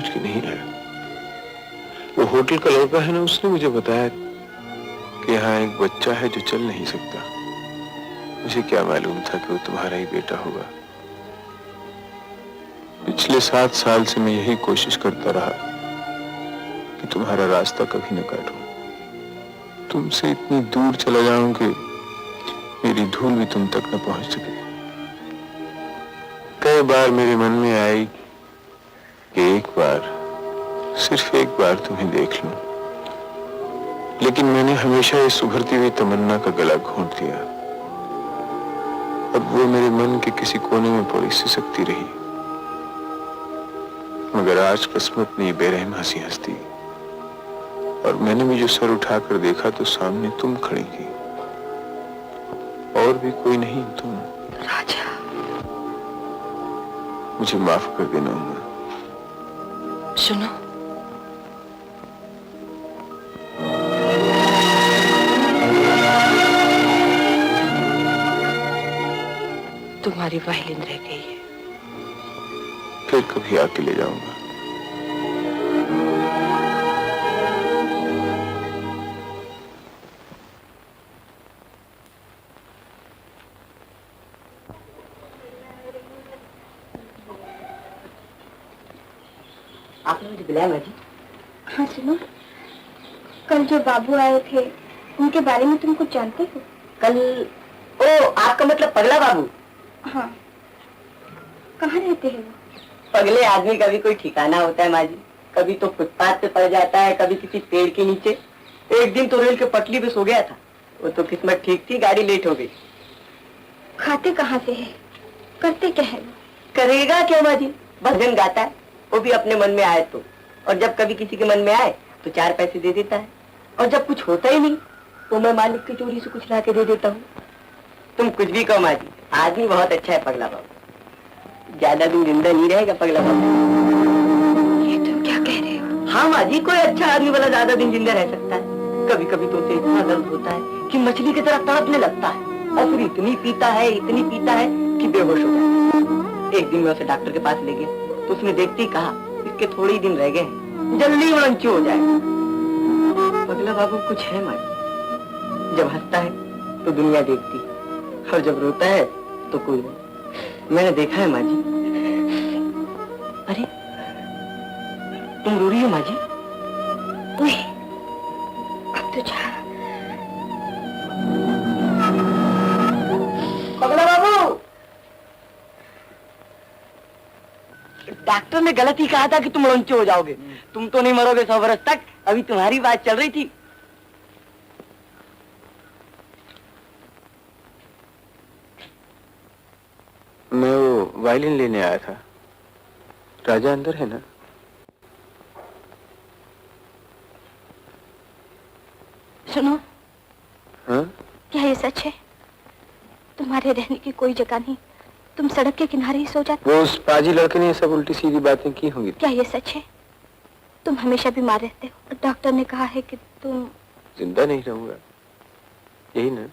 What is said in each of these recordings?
समझ के नहीं आया। वो होटल का लड़का है ना, उसने मुझे बताया कि यहाँ एक बच्चा है जो चल नहीं सकता। मुझे क्या मालूम था कि वो तुम्हारा ही बेटा होगा। पिछले 7 साल से मैं यही कोशिश करता रहा कि तुम्हारा रास्ता कभी न काटूं, तुमसे इतनी दूर चला जाऊं कि मेरी धूल भी तुम तक न पहुंच सके। कई बार मेरे मन में आई कि एक बार, सिर्फ एक बार तुम्हें देख लूं, लेकिन मैंने हमेशा इस उभरती हुई तमन्ना का गला घोंट दिया। अब वो मेरे मन के किसी कोने में पड़ी सिसकती रही, मगर आज किस्मत ने बेरहम हंसी हंस दी और मैंने भी जो सर उठाकर देखा तो सामने तुम खड़ी थी, और भी कोई नहीं, तुम। राजा, मुझे माफ कर देना उमा। सुनो, तुम्हारी वायलिन रह गई है। फिर कभी आके ले जाऊंगा। आपने मुझे बुलाया माजी? हाँ सुनो, कल जो बाबू आए थे उनके बारे में तुम कुछ जानते हो? कल? ओ, आपका मतलब पगला बाबू? हाँ। कहाँ रहते हैं वो? पगले आदमी का भी कोई ठिकाना होता है माजी। कभी तो फुटपाथ पे पड़ जाता है, कभी किसी पेड़ के नीचे। एक दिन तो रेल के पटरी पे सो गया था। वो तो किस्मत ठीक थी, गाड़ी लेट हो गई। खाते कहाँ से है? करते क्या है वो? करेगा क्या माजी? भजन गाता है, वो भी अपने मन में आए तो। और जब कभी किसी के मन में आए तो 4 पैसे दे देता है, और जब कुछ होता ही नहीं तो मैं मालिक की चोरी से कुछ ला के दे देता हूँ। तुम कुछ भी कहो माजी, आदमी बहुत अच्छा है पगला बाबू। ज्यादा दिन जिंदा नहीं रहेगा पगला बाबू। ये तुम क्या कह रहे हो? हाँ माजी, कोई अच्छा आदमी वाला ज्यादा दिन जिंदा रह सकता है। कभी कभी तो उसे इतना दर्द होता है कि मछली की तरह तड़पने लगता है, और फिर इतनी पीता है कि बेहोश हो जाता है। एक दिन मैं उसे डॉक्टर के पास ले गया तो उसने देखते ही कहा, इसके थोड़े ही दिन रह गए हैं, जल्दी वंची हो जाएगा। पगला बाबू कुछ है माजी, जब हंसता है तो दुनिया देखती, और जब रोता है तो कोई नहीं। मैंने देखा है माजी। अरे तुम रो रही हो माजी? नहीं, अब तो जा। पगला बाबू, डॉक्टर ने गलत ही कहा था कि तुम लंचे हो जाओगे। तुम तो नहीं मरोगे 100 वर्ष तक। अभी तुम्हारी बात चल रही थी। मैं वो वायलिन लेने आया था। राजा अंदर है ना? सुनो। हाँ? क्या ये सच है? तुम्हारे रहने की कोई जगह नहीं, तुम सड़क के किनारे ही सो जाते? वो उस पाजी लड़के ने सब उल्टी सीधी बातें की होंगी। क्या ये सच है? तुम हमेशा बीमार रहते हो, डॉक्टर ने कहा है कि तुम... जिंदा नहीं रहूंगा, यही ना?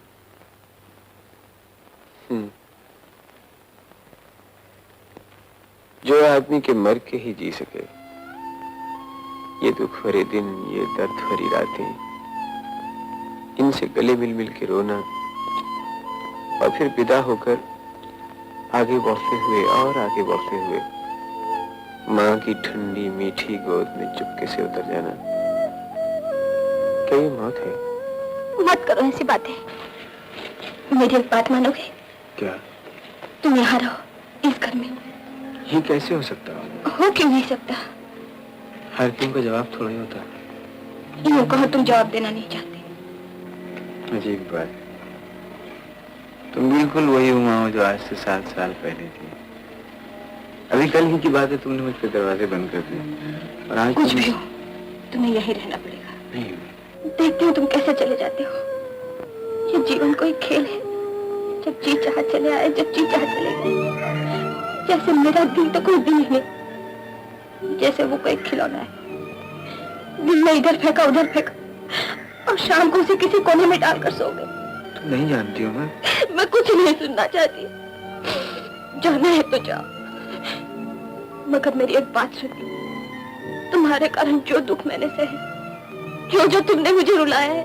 जो आदमी के मर के ही जी सके, ये दुख भरे दिन, ये दर्द भरी रातें, इनसे गले मिल मिल के रोना, और फिर विदा होकर आगे बढ़ते हुए और आगे बढ़ते हुए माँ की ठंडी मीठी गोद में चुपके से उतर जाना, क्या ये मौत है? मत करो ऐसी बातें। मेरी एक बात मानोगे? क्या? तुम यहाँ रहो, इस घर में। ये कैसे हो सकता? हो क्यों नहीं सकता? हर क्यों का जवाब थोड़ा ही होता। यूं कहो तुम जवाब देना नहीं चाहते। अजीब बात, तुम बिल्कुल वही उमा हो जो आज से 7 साल पहले थी। अभी कल ही की बात है, तुमने मुझ पे दरवाजे बंद कर दिए, और आज कुछ भी हो, तुम्हें यहीं रहना पड़ेगा। नहीं, देखती हूँ तुम कैसे चले जाते हो। ये जीवन कोई खेल है, जब जी चाह चले आए, जब जी चाह चले गए। जैसे मेरा दिल तो कोई दिल नहीं, जैसे वो कोई खिलौना है। दिल में इधर फेंका उधर फेंका, और शाम को उसे किसी कोने में डालकर सो गए। तुम नहीं जानती हो मैं कुछ नहीं सुनना चाहती। जाना है तो जाओ, मगर मेरी एक बात सुनिए। तुम्हारे कारण जो दुख मैंने सहे, जो तुमने मुझे रुलाया है,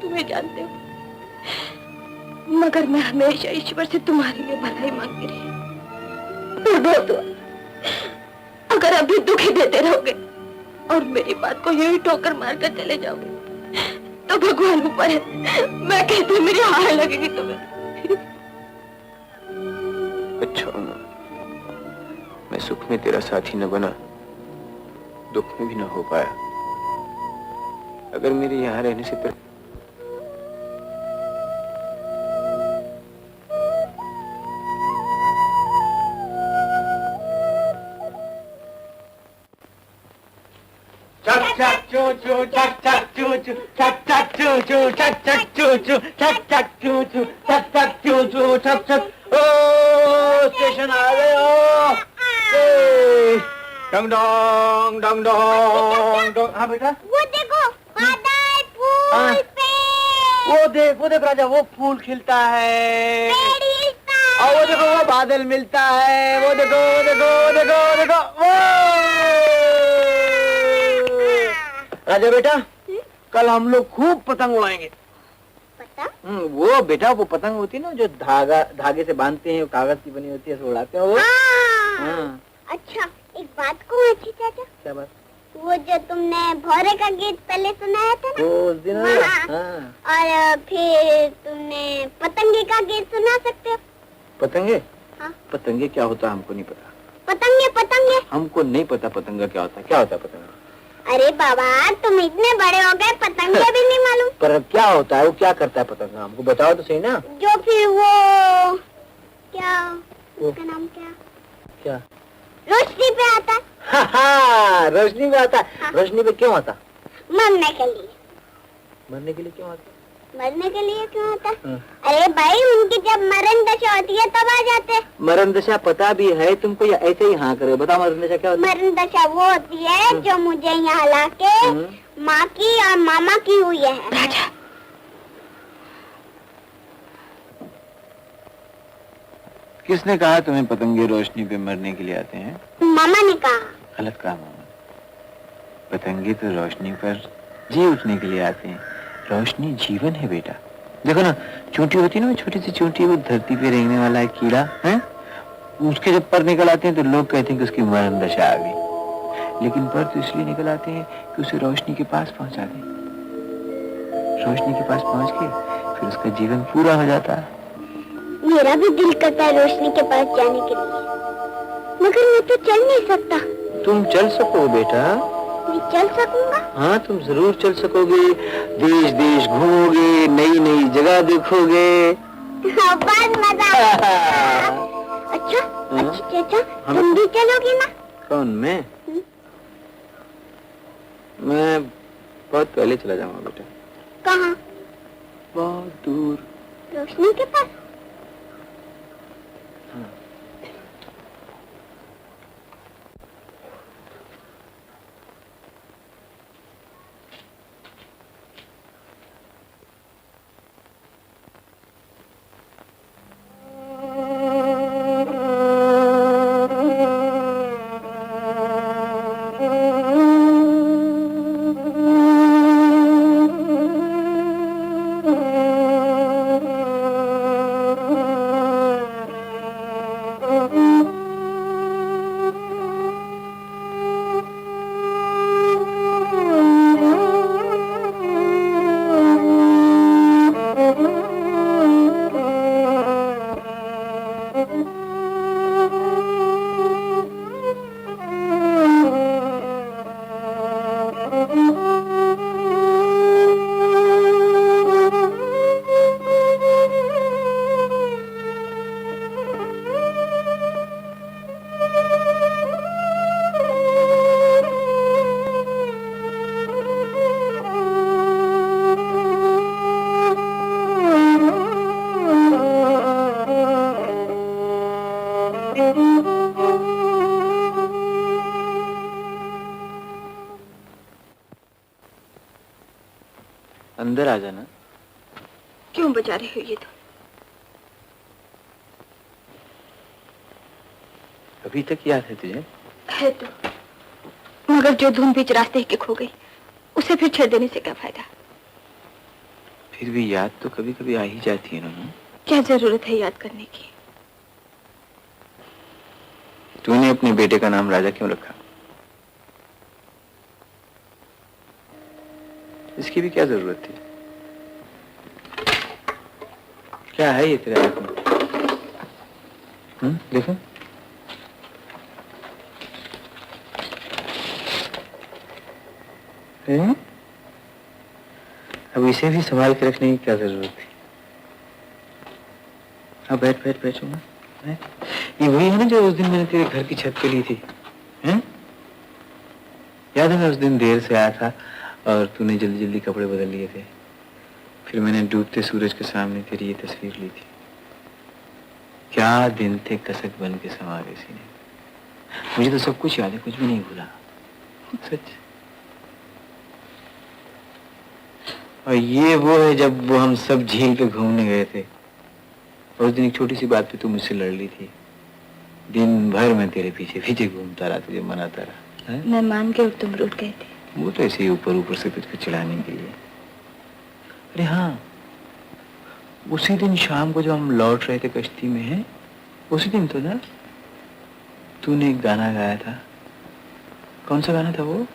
तुम्हें जानते हो। मगर मैं हमेशा ईश्वर से तुम्हारे लिए भलाई मांगती रही। तो अगर अभी दुखी देते रहोगे और मेरी बात को यही ठोकर मारकर चले जाओगे तो भगवान ऊपर है, मैं कहती हूँ मेरी हार लगेगी तुम्हें। अच्छा ना, मैं सुख में तेरा साथी न बना, दुख में भी न हो पाया। अगर मेरे यहाँ रहने से तेरा चक चू चू चक चक चू चू चक चक चू चू चक चक चू चू चक चक चू चू चक चक चू चू चक चक। ओ स्टेशन आ गए हो। डंग डोंग डंग डोंग डोंग। हाँ बेटा, वो देखो बादल फूल पे, वो देख राजा, वो फूल खिलता है। और वो देखो वो बादल मिलता है। वो देखो वो देखो वो देखो वो देखो वो। राजा बेटा, कल हम लोग खूब पतंग उड़ाएंगे। वो बेटा, वो पतंग होती है ना जो धागे से बांधते हैं, कागज की बनी होती है, ऐसे उड़ाते हैं वो। हाँ। अच्छा, एक बात कहूँ अच्छी चाचा? क्या बात? वो जो तुमने भौरे का गीत पहले सुनाया था ना, उस दिन हाँ। और फिर तुमने पतंगे का गीत सुना सकते हो? पतंगे? हाँ। पतंगे क्या होता है हमको नहीं पता। पतंगे हमको नहीं पता पतंगा क्या होता है। क्या होता है पतंगा? अरे बाबा, तुम इतने बड़े हो गए, पतंगे भी नहीं मालूम? पर क्या होता है, वो क्या करता है पतंगा, हमको बताओ तो सही ना। जो फिर वो क्या, उसका नाम क्या, रोशनी पे आता है। हाँ, रोशनी पे आता है। हाँ। रोशनी पे क्यों आता? मरने के लिए। मरने के लिए क्यों आता? मरने के लिए क्यों आता? हाँ। अरे भाई, उनकी जब मरण दशा होती है तब आ जाते। मरण दशा पता भी है तुमको या ऐसे ही हाँ करे? बताओ मरण दशा क्या होती है? मरण दशा वो होती है जो मुझे यहाँ लाके माँ की और मामा की हुई है। राजा, किसने कहा तुम्हें पतंगे रोशनी पे मरने के लिए आते हैं? मामा ने कहा। गलत कहा मामा। पतंगे तो रोशनी पर जी उठने के लिए आते हैं। रोशनी जीवन है बेटा। देखो ना, चोटी होती है ना, छोटी सी चोटी, वो धरती पे रेंगने वाला एक कीड़ा है। उसके जब पर निकल आते हैं तो लोग कहते हैं कि उसकी मरण दशा आ गई, लेकिन पर तो इसलिए निकल आते हैं कि उसे रोशनी के पास पहुंचा दें। रोशनी के पास पहुंच के फिर उसका जीवन पूरा हो जाता है। मेरा भी दिल करता है रोशनी के पास जाने के लिए, मगर मैं तो चल नहीं सकता। तुम चल सको बेटा। मैं चल सकूंगा? हाँ, तुम जरूर चल सकोगे। देश देश घूमोगे, नई नई जगह देखोगे। बहुत मजा आएगा। अच्छा चाचा, तुम भी चलोगे ना? कौन, मैं? मैं बहुत पहले चला जाऊंगा बेटा। कहाँ? बहुत दूर। रोशनी के पास? अंदर आ जाना। क्यों बजा रही हो ये तो? अभी तक याद है तुझे? है तो, मगर जो धुन बीच रास्ते के खो गई, उसे फिर छेड़ देने से क्या फायदा? फिर भी याद तो कभी कभी आ ही जाती है ना। क्या जरूरत है याद करने की? तूने अपने बेटे का नाम राजा क्यों रखा? इसकी भी क्या जरूरत थी? क्या है ये तेरे हाथ में? देखो। अब इसे भी संभाल के रखने की क्या जरूरत थी? हाँ, बैठ बैठ बैठ ना। ये वही है ना जो उस दिन मैंने तेरे घर की छत पे ली थी, हैं? याद है मैं उस दिन देर से आया था और तूने जल्दी जल्दी कपड़े बदल लिए थे। फिर मैंने डूबते सूरज के सामने तेरी ये तस्वीर ली थी। क्या दिन थे कसक बन के समा गए सीने। मुझे तो सब कुछ याद है, कुछ भी नहीं भूला, सच। और ये वो है जब वो हम सब झील पे घूमने गए थे। और उस दिन एक छोटी सी बात पे तू मुझसे लड़ ली थी। दिन भर मैं तेरे पीछे पीछे घूमता रहा, तुझे मनाता रहा। मैं मान के और तुम रूठ गए थे। वो तो ऐसे ही ऊपर ऊपर से तुझको चिढ़ाने के लिए। अरे हाँ, उसी दिन शाम को जब हम लौट रहे थे कश्ती में, है उसी दिन तो ना तूने एक गाना गाया था। कौन सा गाना था वो?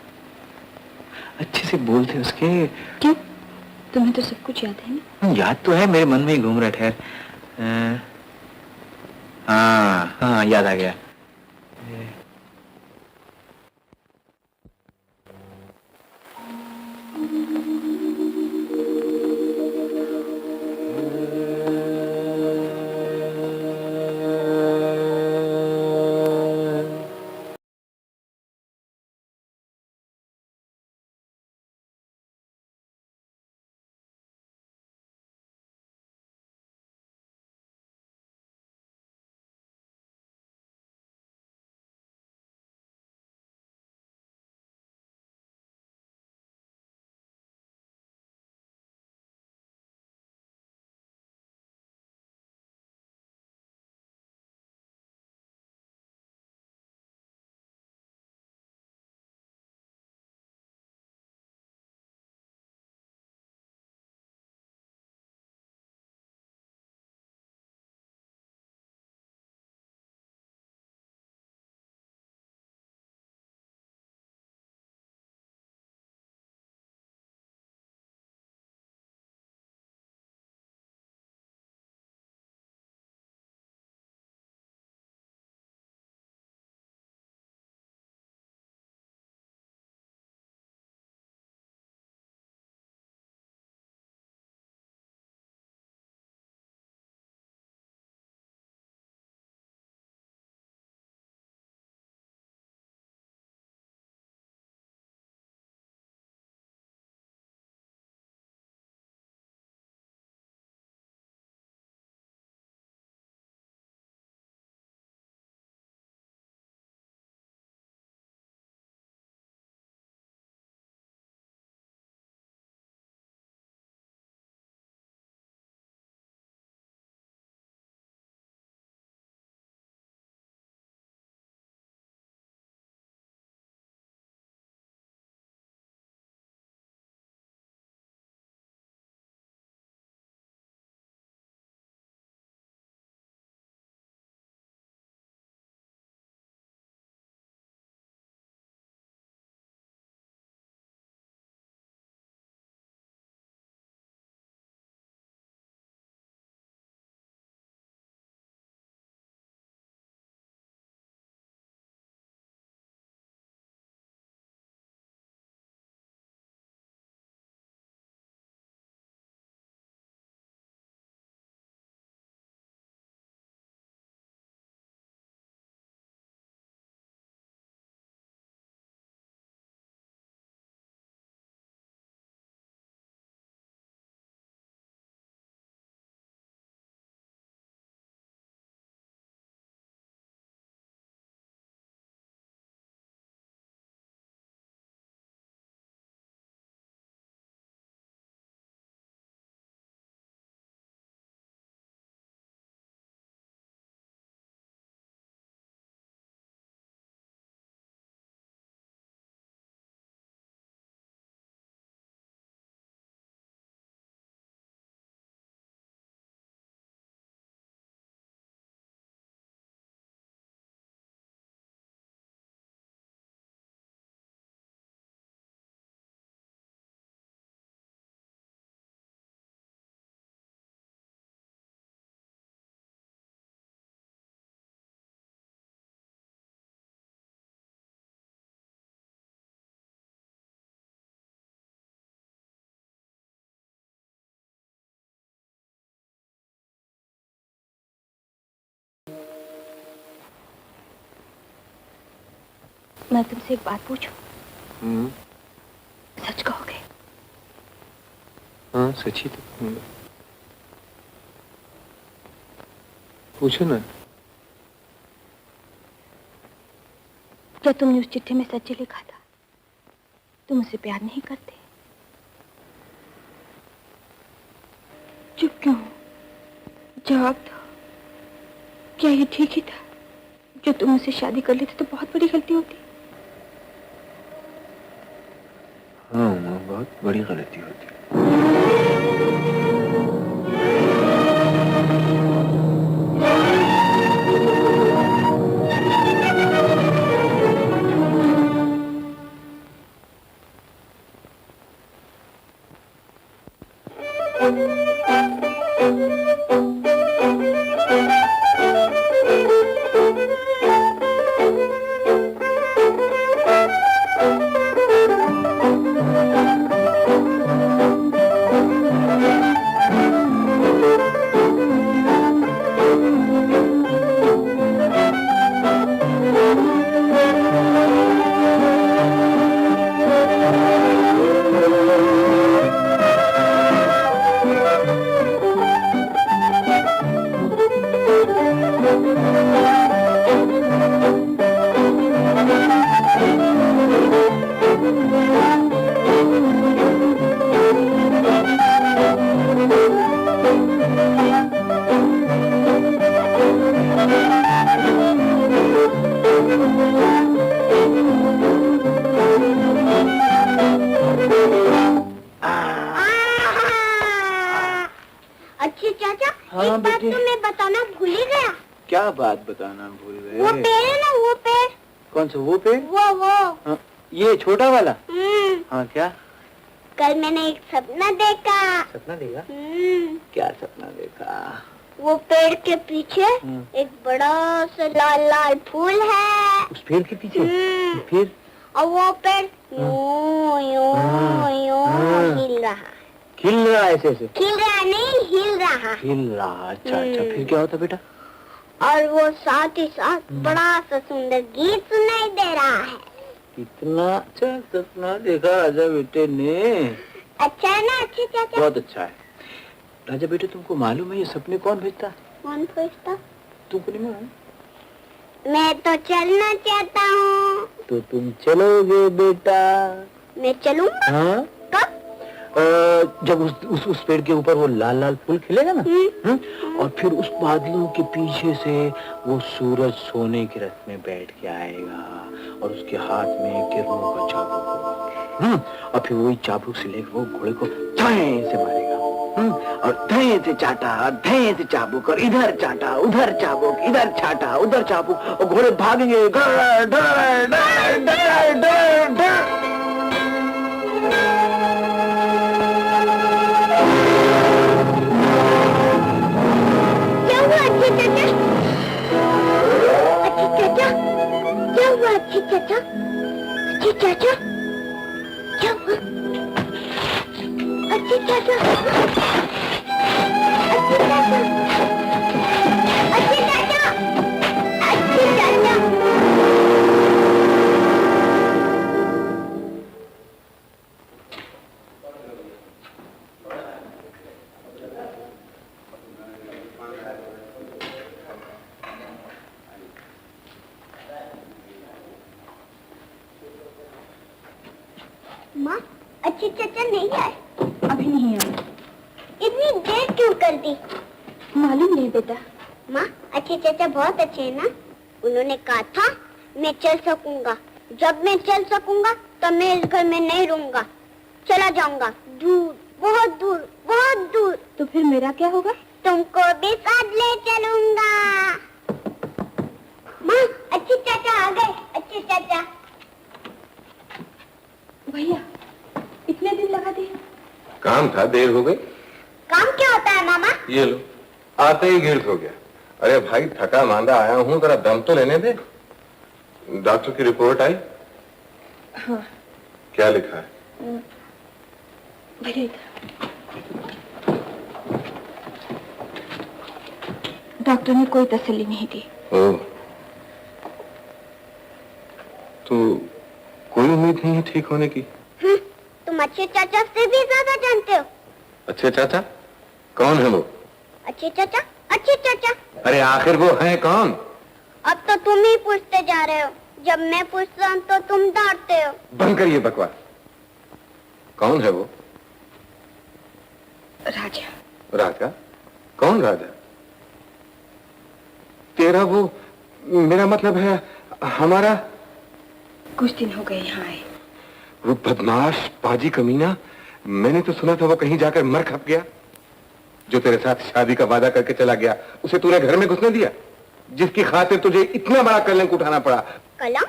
अच्छे से बोल थे उसके। क्यों? तुम्हें तो सब कुछ याद है ना? याद तो है, मेरे मन में ही घूम रहा। ठहर। हाँ हाँ, याद आ गया। मैं तुमसे एक बात पूछूं? सच कहोगे? हाँ, सच ही तो कहूंगा। पूछो ना। क्या तुमने उस चिट्ठी में सच लिखा था? तुम मुझसे प्यार नहीं करते? चुप क्यों? जवाब दो। क्या ये ठीक ही था? जो तुम मुझसे शादी कर लेते तो बहुत बड़ी गलती होती। हाँ, बहुत बड़ी गलती होती है। हाँ बेटे, तो मैं बताना भूल ही गया। क्या बात बताना भूल गए? वो पेड़ है ना, वो पेड़। कौन सा वो पेड़? वो हाँ, ये छोटा वाला। हाँ, क्या? कल मैंने एक सपना देखा। सपना देखा? क्या सपना देखा? वो पेड़ के पीछे एक बड़ा सा लाल लाल फूल है। उस पेड़ के पीछे? फिर? और वो पेड़ यूं यूं यूं हिल रहा। खिल रहा ऐसे ऐसे? खिल रहा नहीं, हिल रहा। हिल रहा। अच्छा अच्छा, फिर क्या होता बेटा? और वो साथ ही साथ बड़ा सा सुंदर गीत सुनाई दे रहा है। कितना अच्छा सपना देखा राजा बेटे ने। अच्छा है ना? अच्छे चाचा? बहुत अच्छा है। राजा बेटे, तुमको मालूम है ये सपने कौन भेजता? कौन पूछता? तुमको नहीं मालूम? मैं तो चलना चाहता हूँ। तो तुम चलोगे बेटा? मैं चलूंगा। हाँ? कब? जब उस पेड़ के ऊपर वो लाल लाल फूल खिलेगा ना, और फिर उस बादलों के पीछे से वो सूरज सोने के रथ में बैठ के आएगा और उसके हाथ में किरणों का चाबुक होगा। और फिर वही चाबुक से लेकर वो घोड़े को धैं से मारेगा। और धैं से चाटा, धैं से चाबुक, और इधर चाटा, उधर चाबुक, इधर चाटा, उधर चाबुक, और घोड़े भागेंगे। डर, डर, डर, डर, डर, डर। अच्छी चाचा, अच्छी चाचा, क्या हुआ? अच्छी चाचा, अच्छी चाचा, अच्छी चाचा, अच्छी चाचा। माँ, अच्छी चाचा नहीं आए? अभी नहीं आए। इतनी देर क्यों कर दी? मालूम नहीं बेटा। माँ, अच्छे चाचा बहुत अच्छे हैं ना? उन्होंने कहा था मैं चल सकूंगा। जब मैं चल सकूंगा तब मैं इस घर में नहीं रहूंगा, चला जाऊंगा दूर, बहुत दूर, बहुत दूर। तो फिर मेरा क्या होगा? तुमको भी साथ ले चलूंगा। माँ, अच्छे चाचा आ गए। अच्छे चाचा। भैया, इतने दिन लगा दिए? काम था, देर हो गई। काम क्या होता है मामा? ये लो, आते ही गिल्ट हो गया। अरे भाई, थका मांदा आया हूँ, जरा दम तो लेने दे। डॉक्टर की रिपोर्ट आई? हाँ। क्या लिखा है? भैया, डॉक्टर ने कोई तसल्ली नहीं दी। ओह, तू उम्मीद नहीं है ठीक होने की। तुम अच्छे चाचा से भी ज्यादा जानते हो। अच्छे चाचा? कौन है वो? अच्छे चाचा, अच्छे चाचा। अरे आखिर वो है कौन? अब तो तुम ही पूछते जा रहे हो। जब मैं पूछता हूँ तो तुम डांटते हो। बंद करिए बकवास। कौन है वो? राजा। राजा? कौन राजा? तेरा वो, मेरा मतलब है हमारा। कुछ दिन हो गए यहाँ आए। वो बदमाश पाजी कमीना, मैंने तो सुना था वो कहीं जाकर मर खप गया। जो तेरे साथ शादी का वादा करके चला गया, उसे तूने घर में घुसने दिया, जिसकी खातिर तुझे इतना बड़ा कलंक उठाना पड़ा। कलम?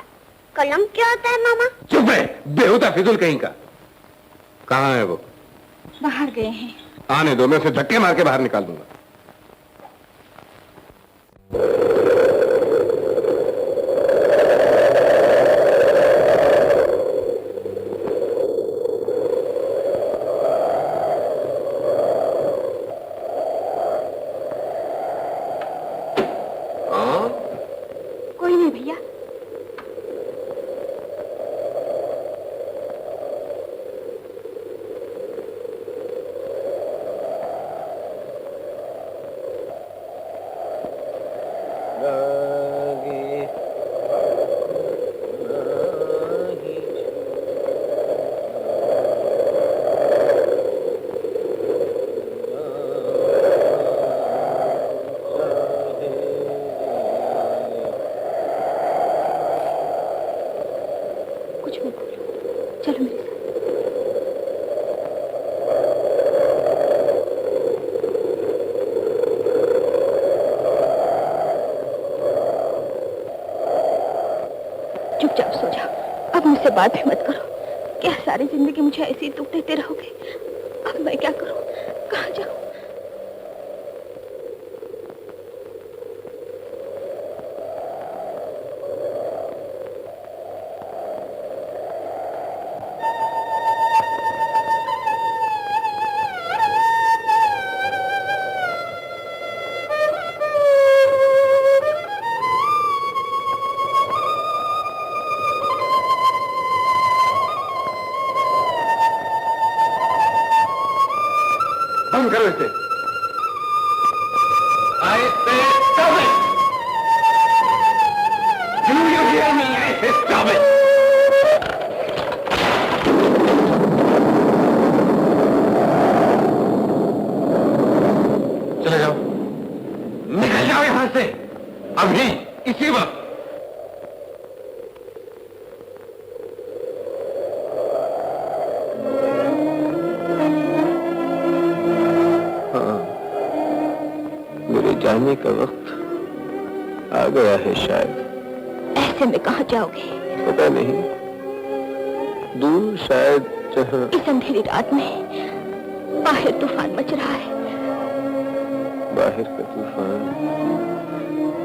कलम क्या होता है मामा? चुप है, बेहुदा फिजूल कहीं का। कहाँ है वो? बाहर गए हैं। आने दो, मैं उसे धक्के मार के बाहर निकाल दूंगा। कोई नहीं भैया। कुछ मत बोलो, चलो मेरे साथ। चुपचाप सो जाओ, अब मुझसे बात भी मत करो। क्या सारी जिंदगी मुझे ऐसे ही दुख देते रहोगे? अब मैं क्या करूं, कहाँ जाऊं? बंद करो इसे। I say stop it! Do you hear me? I say stop it! चले जाओ, निकल जाओ यहां से अभी, इसी वक्त। जाने का वक्त आ गया है शायद। ऐसे में कहाँ जाओगे? पता नहीं, दूर शायद जहाँ। इस अंधेरी रात में बाहर तूफान मच रहा है। बाहर का तूफान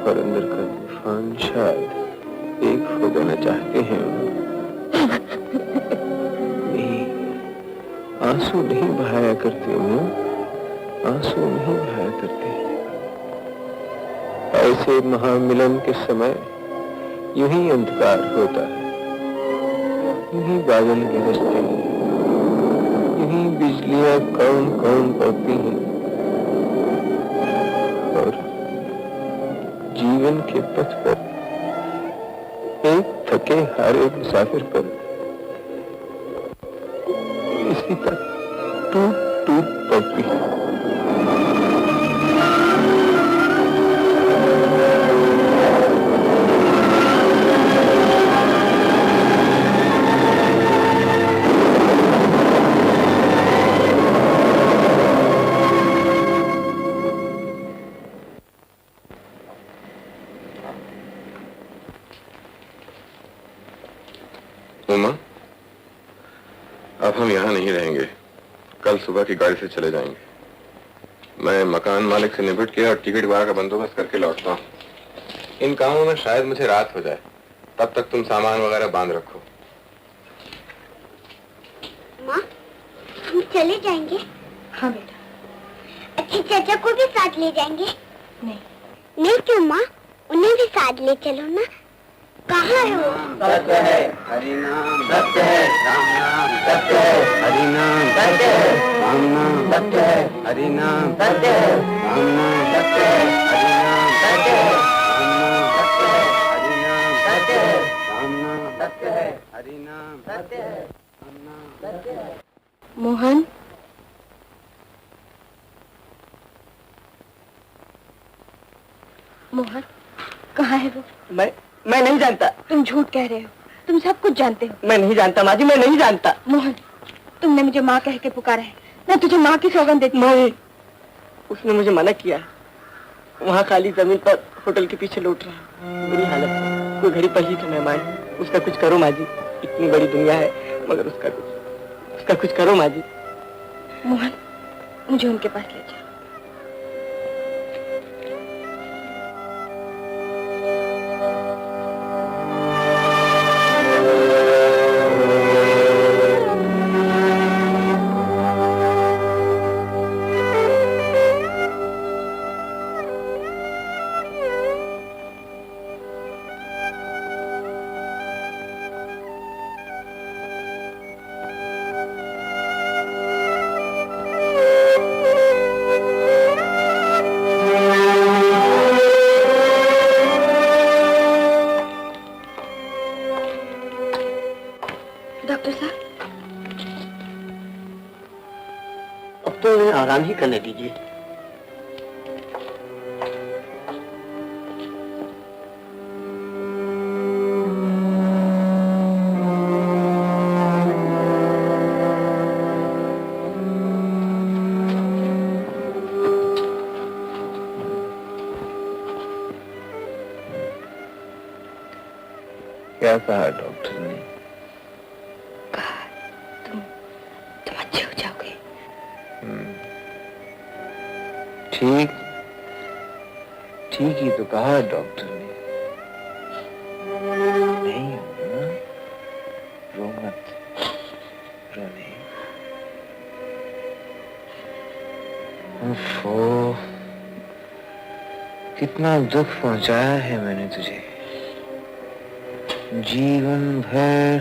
और अंदर का तूफान शायद एक हो जाना चाहते हैं। नहीं, आंसू नहीं बहाया करते हो, आंसू नहीं बहाया करते। ऐसे महामिलन के समय यूं ही अंधकार होता है, यूं ही बादल गरजते हैं, यूं ही बिजलियां कौन कौन पड़ती हैं और जीवन के पथ पर एक थके हारे मुसाफिर पर इसी तक टूट टूट पड़ती है। उमा, अब हम यहाँ नहीं रहेंगे, कल सुबह की गाड़ी से चले जाएंगे। मैं मकान मालिक से निपट के और टिकट वगैरह का बंदोबस्त करके लौटता हूँ। इन कामों में शायद मुझे रात हो जाए, तब तक तुम सामान वगैरह बांध रखो। माँ, हम चले जाएंगे? हाँ बेटा। अच्छे चाचा को भी साथ ले जाएंगे? नहीं। नहीं क्यों माँ, उन्हें भी साथ ले चलो ना। कहाँ है वो? सत्य है हरि नाम, सत्य है राम नाम, सत्य है हरि नाम, सत्य है राम नाम, सत्य है हरि नाम, सत्य है राम नाम, सत्य है हरि नाम, सत्य है राम नाम, सत्य है हरि नाम, सत्य है राम नाम, सत्य है। मोहन, मोहन कहाँ है वो? मैं नहीं जानता। तुम झूठ कह रहे हो, तुम सब कुछ जानते हो। मैं नहीं जानता माँ जी, मैं नहीं जानता। मोहन, तुमने मुझे माँ कह के पुकारा है, मैं तुझे माँ की सौगंध देती हूँ। नहीं, उसने मुझे मना किया है। वहाँ खाली जमीन पर होटल के पीछे लौट रहा है, बुरी हालत है। कोई घड़ी पहली का मेहमान, उसका कुछ करो माँ जी। इतनी बड़ी दुनिया है, मगर उसका कुछ करो माँ जी। मोहन, मुझे उनके पास ले जाओ। डॉक्टर साहब, अब तो उन्हें आराम ही करने दीजिए। क्या कहा डॉक्टर ने? कहा तुम अच्छे हो जाओगे। ठीक ठीक ही तो कहा डॉक्टर ने। नहीं होगा ना, रो मत, रो नहीं। ओफो, कितना दुख पहुंचाया है मैंने तुझे। जीवन भर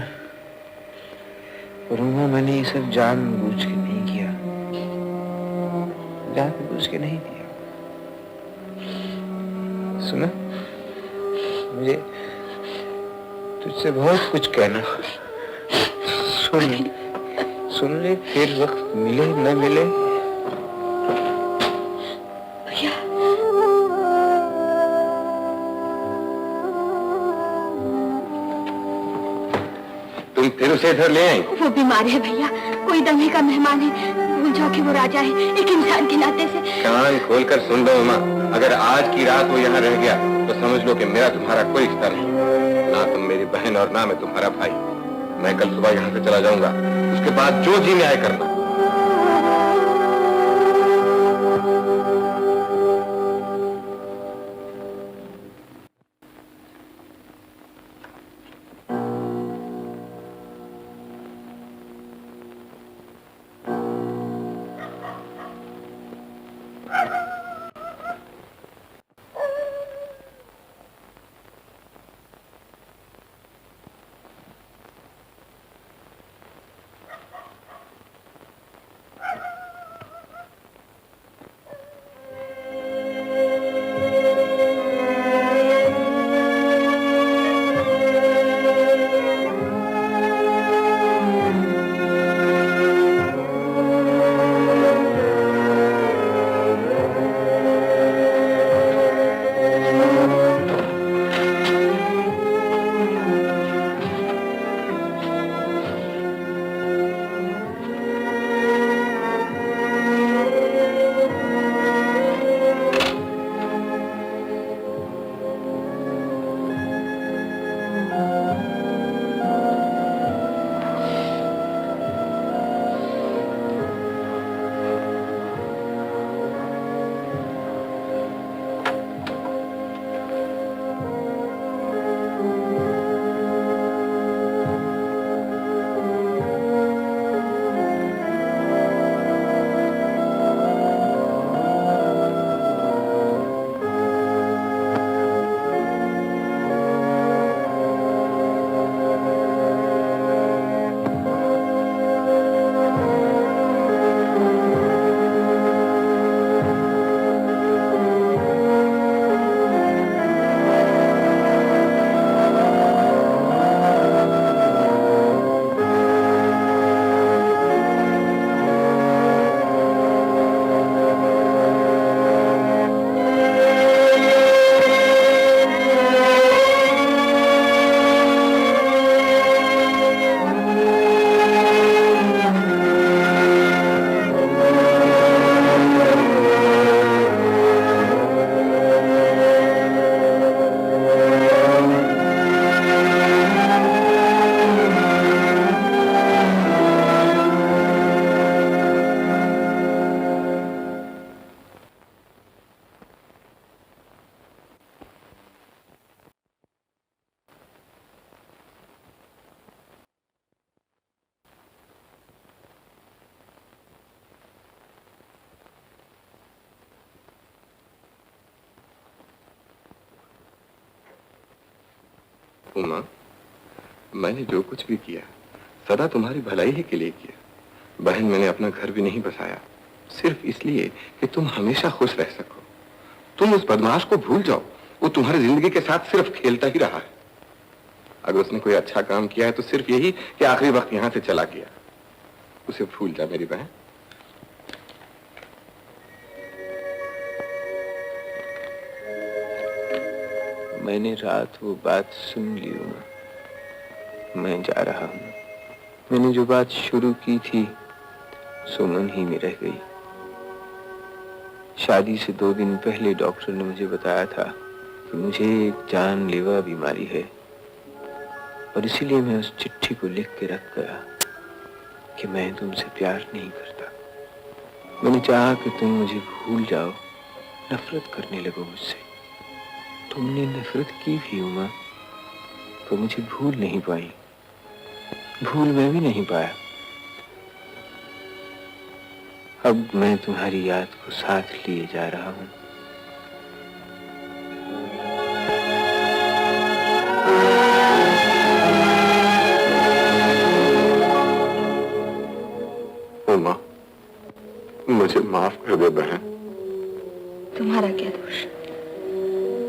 करूंगा, मैंने ये सब जानबूझ के नहीं किया, जानबूझ के नहीं किया। सुना, मुझे तुझसे बहुत कुछ कहना। सुन ले, फिर वक्त मिले न मिले। भैया, तुम फिर उसे इधर ले आई? वो बीमार है भैया, कोई दंगे का मेहमान है। भूल जाओ कि वो राजा है, एक इंसान के नाते से। कान खोलकर सुन लो माँ, अगर आज की रात वो यहाँ रह गया तो समझ लो कि मेरा तुम्हारा कोई रिश्ता नहीं। ना तुम मेरी बहन और ना मैं तुम्हारा भाई। मैं कल सुबह यहाँ से चला जाऊंगा, उसके बाद जो जी न्याय करना। उमा, मैंने जो कुछ भी किया सदा तुम्हारी भलाई ही के लिए किया। बहन, मैंने अपना घर भी नहीं बसाया सिर्फ इसलिए कि तुम हमेशा खुश रह सको। तुम उस बदमाश को भूल जाओ, वो तुम्हारी जिंदगी के साथ सिर्फ खेलता ही रहा है। अगर उसने कोई अच्छा काम किया है तो सिर्फ यही कि आखिरी वक्त यहां से चला गया। उसे भूल जा मेरी बहन। मैंने रात वो बात सुन ली उमा, मैं जा रहा हूं। मैंने जो बात शुरू की थी सो मन ही में रह गई। शादी से 2 दिन पहले डॉक्टर ने मुझे बताया था कि मुझे एक जानलेवा बीमारी है, और इसीलिए मैं उस चिट्ठी को लिख के रख गया कि मैं तुमसे प्यार नहीं करता। मैंने चाहा कि तुम मुझे भूल जाओ, नफरत करने लगो मुझसे। तुमने नफरत की भी उमा, तो मुझे भूल नहीं पाई, भूल मैं भी नहीं पाया। अब मैं तुम्हारी याद को साथ लिए जा रहा हूं। उमा, मुझे माफ कर दे बहन। तुम्हारा क्या दोष,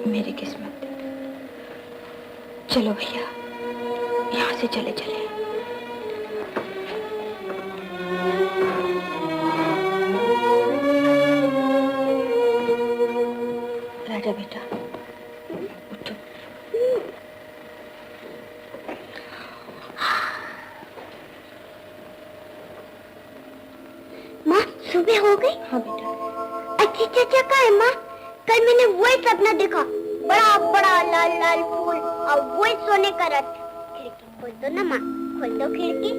मेरी किस्मत। चलो भैया, यहाँ से चले चले। राजा बेटा, उठो। माँ, सुबह हो गई? हाँ बेटा। अच्छी चाचा कहाँ है माँ? कल मैंने वही सपना देखा, बड़ा बड़ा लाल लाल फूल और वही सोने का रथ। खिड़की खोल दो ना माँ, खोल दो खिड़की।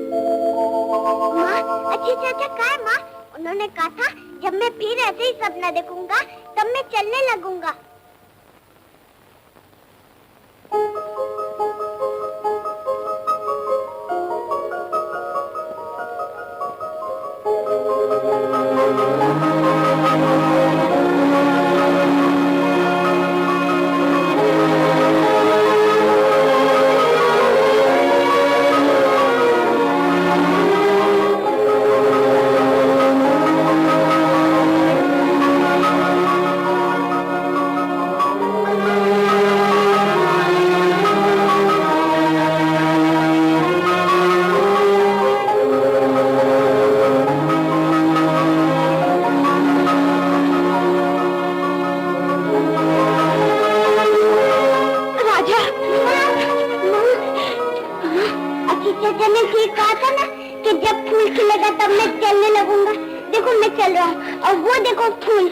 माँ, अच्छी चाचा कहाँ है माँ? उन्होंने कहा था जब मैं फिर ऐसे ही सपना देखूंगा तब मैं चलने लगूंगा। देखो मैं चल रहा हूँ और वो देखो फूल।